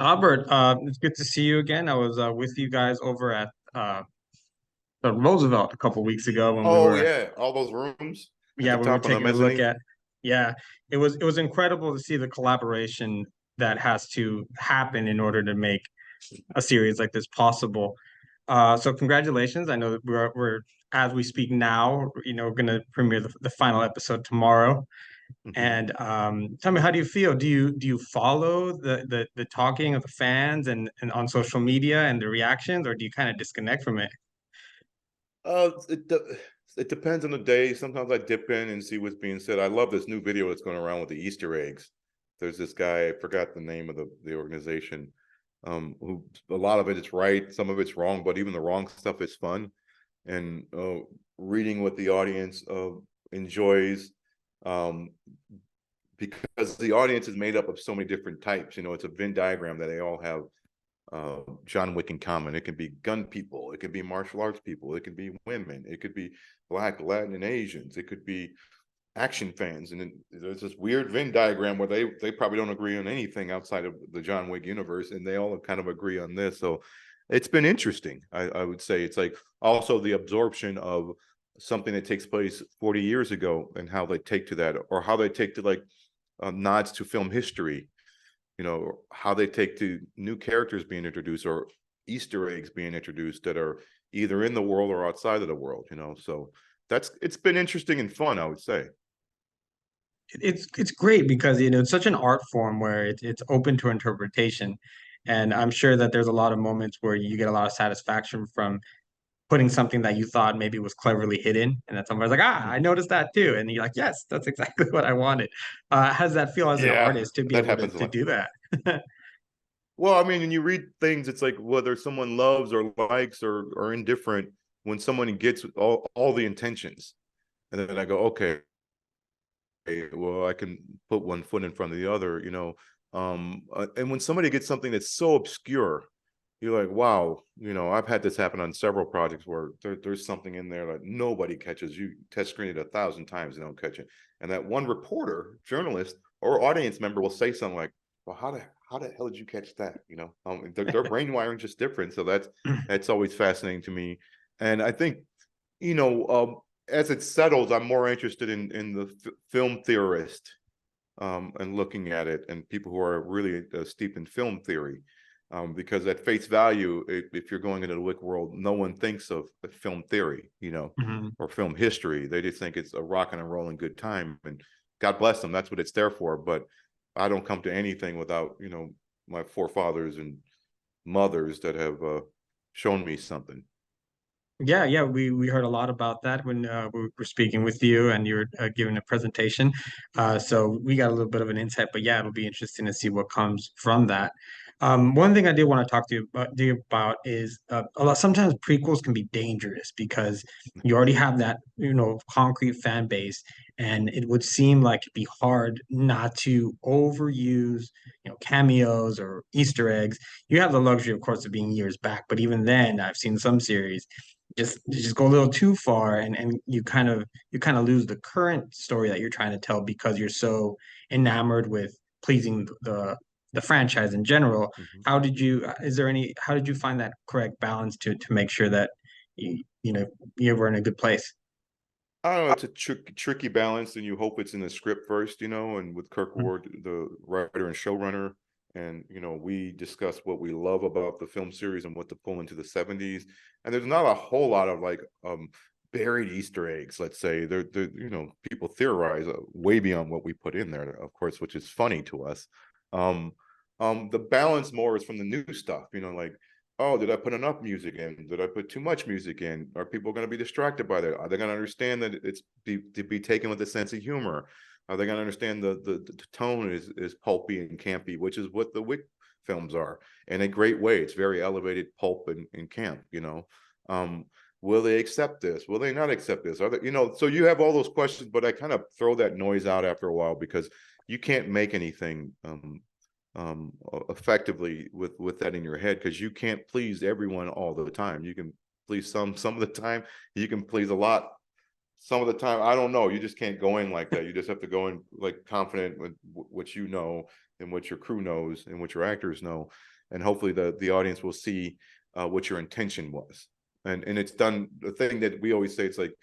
Albert, it's good to see you again. I was with you guys over at the Roosevelt a couple weeks ago when we Oh were, yeah, all those rooms at yeah, the we were top on the taking a look mezzanine. at, yeah, it was incredible to see the collaboration that has to happen in order to make a series like this possible. So congratulations. I know that we're as we speak now, going to premiere the final episode tomorrow. Hmm. And tell me, how do you feel? Do you follow the talking of the fans and on social media and the reactions, or do you kind of disconnect from it? It depends on the day. Sometimes I dip in and see what's being said. I love this new video that's going around with the Easter eggs. There's this guy, I forgot the name of the organization, who a lot of it is right, some of it's wrong, but even the wrong stuff is fun. And reading what the audience enjoys, um, because the audience is made up of so many different types. It's a Venn diagram that they all have John Wick in common. It can be gun people, it could be martial arts people, it could be women, it could be Black, Latin, and Asians, it could be action fans. And then there's this weird Venn diagram where they probably don't agree on anything outside of the John Wick universe, and they all kind of agree on this. So it's been interesting. I would say it's like also the absorption of something that takes place 40 years ago and how they take to that, or how they take to like nods to film history, how they take to new characters being introduced or Easter eggs being introduced that are either in the world or outside of the world. So it's been interesting and fun, I would say. It's great because it's such an art form where it's open to interpretation, and I'm sure that there's a lot of moments where you get a lot of satisfaction from putting something that you thought maybe was cleverly hidden, and that somebody's like, ah, I noticed that too, and you're like, yes, that's exactly what I wanted. How does that feel as an Yeah, artist to be that able happens a to lot. do that? Well, I mean, when you read things, it's like whether someone loves or likes or indifferent, when someone gets all the intentions. And then I go, okay, well, I can put one foot in front of the other. And when somebody gets something that's so obscure, you're like, wow, I've had this happen on several projects where there's something in there that nobody catches. You test screen it 1,000 times and don't catch it. And that one reporter, journalist, or audience member will say something like, well, how the hell did you catch that? Their brain wiring just different. So that's always fascinating to me. And I think, you know, um, as it settles, I'm more interested in the film theorist, and looking at it, and people who are really steeped in film theory. Because at face value, if you're going into the Wick world, no one thinks of film theory, Mhm. or film history. They just think it's a rocking and rolling good time, and God bless them, that's what it's there for. But I don't come to anything without my forefathers and mothers that have shown me something. Yeah, yeah, we heard a lot about that when we were speaking with you and you were giving a presentation. So we got a little bit of an insight, but yeah, it'll be interesting to see what comes from that. One thing I did want to talk to you about is a lot. Sometimes prequels can be dangerous because you already have that concrete fan base, and it would seem like it'd be hard not to overuse cameos or Easter eggs. You have the luxury, of course, of being years back, but even then, I've seen some series just go a little too far, and you kind of lose the current story that you're trying to tell because you're so enamored with pleasing the franchise in general. Mhm. How did you find that correct balance to make sure that you were in a good place? I don't know. It's a tricky balance, and you hope it's in the script first, and with Kirk Ward, the writer and showrunner, and we discuss what we love about the film series and what to pull into the '70s. And there's not a whole lot of like buried Easter eggs. Let's say people theorize way beyond what we put in there, of course, which is funny to us. Um, the balance more is from the new stuff, like, oh, did I put enough music in? Did I put too much music in? Are people going to be distracted by that? Are they going to understand that it's to be taken with a sense of humor? Are they going to understand the tone is pulpy and campy, which is what the Wick films are in a great way. It's very elevated pulp and camp. Um, will they accept this? Will they not accept this? Are they, so you have all those questions, but I kind of throw that noise out after a while because you can't make anything effectively with that in your head, because you can't please everyone all the time. You can please some of the time, you can please a lot some of the time, I don't know. You just can't go in like that. You just have to go in like confident with what you know and what your crew knows and what your actors know, and hopefully the audience will see what your intention was. And it's done. The thing that we always say, it's like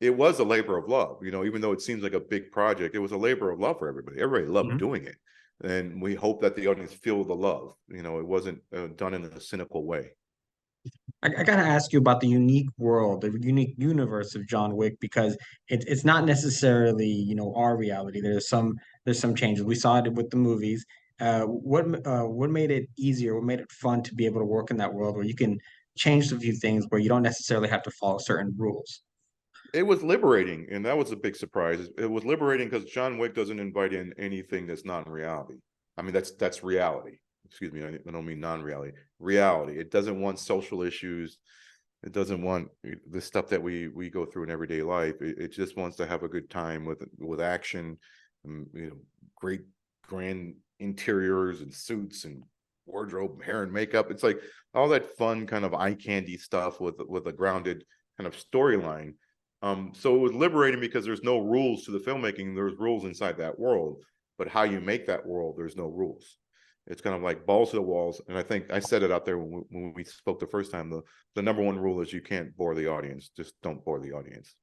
it was a labor of love. You know, even though it seems like a big project, it was a labor of love for everybody. Everybody loved doing it, and we hope that the audience feel the love. You know, it wasn't done in a cynical way. I gotta ask you about the unique world, the unique universe of John Wick, because it's not necessarily, our reality. There's some changes. We saw it with the movies. What made it easier? What made it fun to be able to work in that world where you can change a few things where you don't necessarily have to follow certain rules? It was liberating, and that was a big surprise. It was liberating because John Wick doesn't invite in anything that's not in reality. I mean, that's reality. Excuse me, I don't mean non-reality. Reality. It doesn't want social issues. It doesn't want the stuff that we go through in everyday life. It just wants to have a good time with action, and, great grand interiors and suits and wardrobe, hair and makeup. It's like all that fun kind of eye candy stuff with a grounded kind of storyline. So it was liberating because there's no rules to the filmmaking. There's rules inside that world, but how you make that world, there's no rules. It's kind of like balls to the walls. And I think I said it out there when we spoke the first time. The number one rule is you can't bore the audience. Just don't bore the audience.